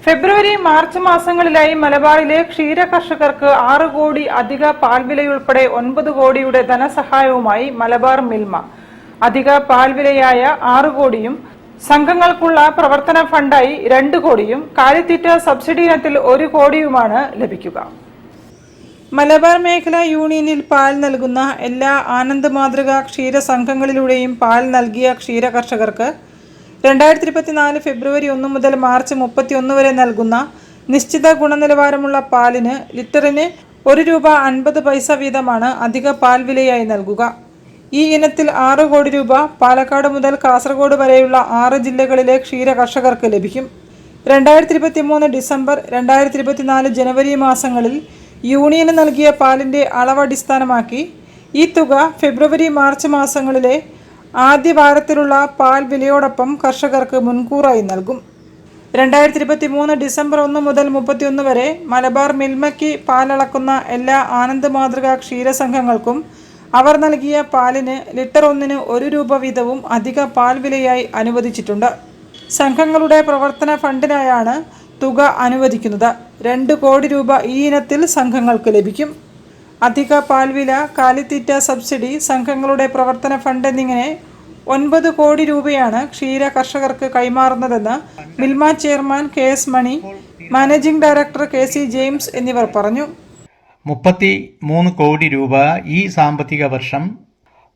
ഫെബ്രുവരി March മാസങ്ങളിലായി മലബാറിലെ ക്ഷീര കർഷകർക്ക് 6 കോടി അധിക പാൽവിലയുൾപ്പെടെ 9 കോടിയുടെ ധനസഹായവുമായി മലബാർ മിൽമ. അധിക പാൽവിലയായ 6 കോടിയും സംഘങ്ങൾക്കുള്ള പ്രവർത്തന ഫണ്ടായി 2 കോടിയും കാലിത്തീറ്റ സബ്സിഡി ഇനത്തിൽ 1 കോടിയുമാണ് ലഭിക്കുക. മലബാർ മേഖല യൂണിയനിൽ പാൽ നൽകുന്ന എല്ലാ ആനന്ദ് മാതൃക ക്ഷീര സംഘങ്ങളിലൂടെയും പാൽ നൽകിയ ക്ഷീര കർഷകർക്ക് 2024 ഫെബ്രുവരി 1 മുതൽ മാർച്ച് 31 വരെ നൽകുന്ന നിശ്ചിത ഗുണനിലവാരമുള്ള പാലിന് ലിറ്ററിന് ₹1.50 വീതമാണ് അധിക പാൽ വിലയായി നൽകുക. ഈ ഇനത്തിൽ 6 കോടി രൂപ പാലക്കാട് മുതൽ കാസർഗോഡ് വരെയുള്ള 6 ജില്ലകളിലെ ക്ഷീര കർഷകർക്ക് ലഭിക്കും. 2023 ഡിസംബർ 2024 ജനുവരി മാസങ്ങളിൽ യൂണിയന് നൽകിയ പാലിൻ്റെ അളവ് അടിസ്ഥാനമാക്കി ഈ തുക ഫെബ്രുവരി മാർച്ച് മാസങ്ങളിലെ ആദ്യ വാരത്തിലുള്ള പാൽ വിലയോടൊപ്പം കർഷകർക്ക് മുൻകൂറായി നൽകും. 2023 ഡിസംബർ 1 മുതൽ 31 വരെ മലബാർ മിൽമയ്ക്ക് പാലളക്കുന്ന എല്ലാ ആനന്ദ് മാതൃക ക്ഷീരസംഘങ്ങൾക്കും അവർ നൽകിയ പാലിന് ലിറ്റർ 1-ന് ₹1 വീതവും അധിക പാൽ വിലയായി അനുവദിച്ചിട്ടുണ്ട്. സംഘങ്ങളുടെ പ്രവർത്തന ഫണ്ടിനായാണ് തുക അനുവദിക്കുന്നത്. 2 കോടി രൂപ ഈ ഇനത്തിൽ സംഘങ്ങൾക്ക് ലഭിക്കും. അധിക പാൽവില, കാലിത്തീറ്റ സബ്സിഡി, സംഘങ്ങളുടെ പ്രവർത്തന ഫണ്ട് എന്നിങ്ങനെ 9 കോടി രൂപയാണ് ക്ഷീര കർഷകർക്ക് കൈമാറുന്നതെന്ന് മിൽമ ചെയർമാൻ KS മണി, മാനേജിംഗ് ഡയറക്ടർ KC ജെയിംസ് എന്നിവർ പറഞ്ഞു. 33 കോടി രൂപ ഈ സാമ്പത്തിക വർഷം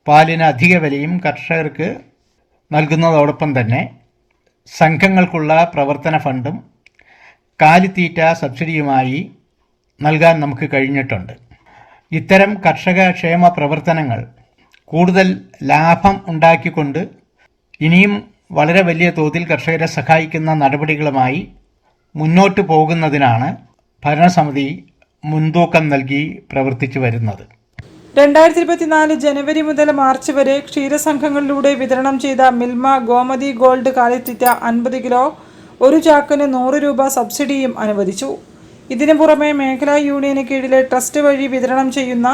പാലിന് അധിക വിലയും കർഷകർക്ക് നൽകുന്നതോടൊപ്പം തന്നെ സംഘങ്ങൾക്കുള്ള പ്രവർത്തന ഫണ്ടും കാലിത്തീറ്റ സബ്സിഡിയുമായി നൽകാൻ നമുക്ക് കഴിഞ്ഞിട്ടുണ്ട്. ഇത്തരം കർഷക ക്ഷേമ പ്രവർത്തനങ്ങൾ കൂടുതൽ ലാഭം ഉണ്ടാക്കിക്കൊണ്ട് ഇനിയും വളരെ വലിയ തോതിൽ കർഷകരെ സഹായിക്കുന്ന നടപടികളുമായി മുന്നോട്ട് പോകുന്നതിനാണ് ഭരണസമിതി മുൻതൂക്കം നൽകി പ്രവർത്തിച്ചു വരുന്നത്. 2024 ജനുവരി മുതൽ മാർച്ച് വരെ ക്ഷീരസംഘങ്ങളിലൂടെ വിതരണം ചെയ്ത മിൽമ ഗോമതി ഗോൾഡ് കാലിത്തീറ്റ 50 കിലോ 1 ചാക്കിന് ₹100 സബ്സിഡിയും അനുവദിച്ചു. ഇതിനു പുറമെ മേഖലാ യൂണിയന് കീഴിലെ ട്രസ്റ്റ് വഴി വിതരണം ചെയ്യുന്ന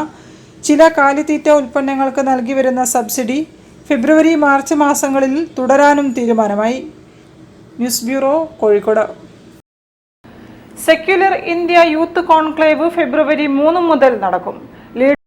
ചില കാലിത്തീറ്റ ഉൽപ്പന്നങ്ങൾക്ക് നൽകി വരുന്ന സബ്സിഡി ഫെബ്രുവരി മാർച്ച് മാസങ്ങളിൽ തുടരാനും തീരുമാനമായി. News bureau, Kozhikode. Secular India youth conclave February 3 മുതൽ നടക്കും.